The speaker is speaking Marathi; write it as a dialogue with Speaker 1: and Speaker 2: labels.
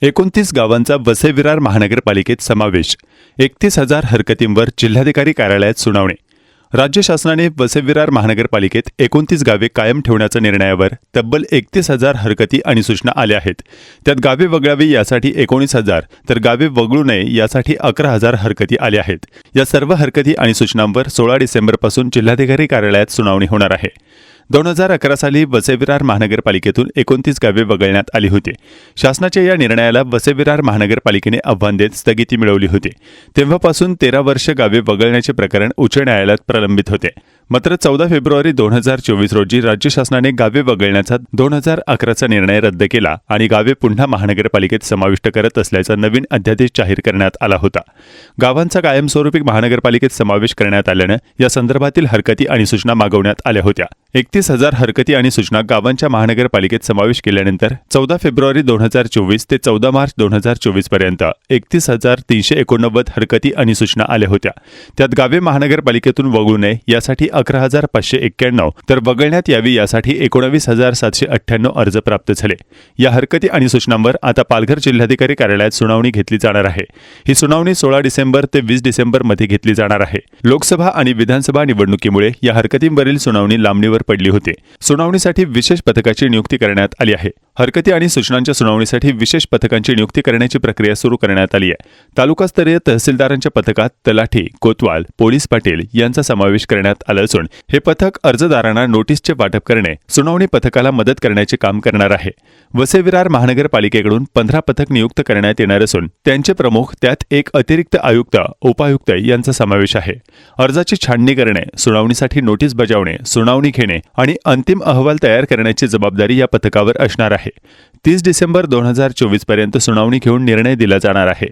Speaker 1: 29 गावांचा वसई विरार महानगरपालिकेत समावेश. 31,000 हरकतींवर जिल्हाधिकारी कार्यालयात सुनावणी. राज्य शासनाने वसई विरार महानगरपालिकेत 29 गावे कायम ठेवण्याच्या निर्णयावर तब्बल 31,000 हरकती आणि सूचना आल्या आहेत. त्यात गावे वगळावी यासाठी 19,000 तर गावे वगळू नये यासाठी 11,000 हरकती आल्या आहेत. या सर्व हरकती आणि सूचनांवर 16 डिसेंबरपासून जिल्हाधिकारी कार्यालयात सुनावणी होणार आहे. 2011 साली वसई विरार महानगरपालिकेतून 29 गावे वगळण्यात आली होती. शासनाच्या या निर्णयाला वसई विरार महानगरपालिकेने आव्हान देत स्थगिती मिळवली होती. तेव्हापासून 13 वर्ष गावे वगळण्याचे प्रकरण उच्च न्यायालयात प्रलंबित होते. मात्र 14 फेब्रुवारी 2024 रोजी राज्य शासनाने गावे वगळण्याचा 2011चा निर्णय रद्द केला आणि गावे पुन्हा महानगरपालिकेत समाविष्ट करत असल्याचा नवीन अध्यादेश जाहीर करण्यात आला होता. गावांचा कायमस्वरूपी महानगरपालिकेत समावेश करण्यात आल्यानं या संदर्भातील हरकती आणि सूचना मागवण्यात आल्या होत्या. 31,000 हरकती आणि सूचना गावांच्या महानगरपालिकेत समावेश केल्यानंतर 14 फेब्रुवारी 2024 ते 14 मार्च 2024 पर्यंत 31,389 हरकती आणि सूचना आल्या होत्या. त्यात गावे महानगरपालिकेतून वगळू नये यासाठी 11,591 तर वगळण्यात यावी यासाठी 19,798 अर्ज प्राप्त झाले. या हरकती आणि सूचनांवर आता पालघर जिल्हाधिकारी कार्यालयात सुनावणी घेतली जाणार आहे. ही सुनावणी 16 डिसेंबर ते 20 डिसेंबर मध्ये घेतली जाणार आहे. लोकसभा आणि विधानसभा निवडणुकीमुळे या हरकतींवरील सुनावणी लांबणीवर पडली होती. सुनावणीसाठी विशेष पथकाची नियुक्ती करण्यात आली आहे. हरकती आणि सूचनांच्या सुनावणीसाठी विशेष पथकांची नियुक्ती करण्याची प्रक्रिया सुरू करण्यात आली आहे. तालुकास्तरीय तहसीलदारांच्या पथकात तलाठी, कोतवाल, पोलीस पाटील यांचा समावेश करण्यात आला असून हे पथक अर्जदारांना नोटीसचे वाटप करणे, सुनावणी पथकाला मदत करण्याचे काम करणार आहे. वसई विरार महानगरपालिकेकडून 15 पथक नियुक्त करण्यात येणार असून त्यांचे प्रमुख, त्यात एक अतिरिक्त आयुक्त, उपायुक्त यांचा समावेश आहे. अर्जाची छाननी करणे, सुनावणीसाठी नोटीस बजावणे, सुनावणी घेणे आणि अंतिम अहवाल तयार करण्याची जबाबदारी या पथकावर असणार आहे. 30 डिसेंबर 2024 पर्यंत सुनावणी घेऊन निर्णय दिला जाणार आहे.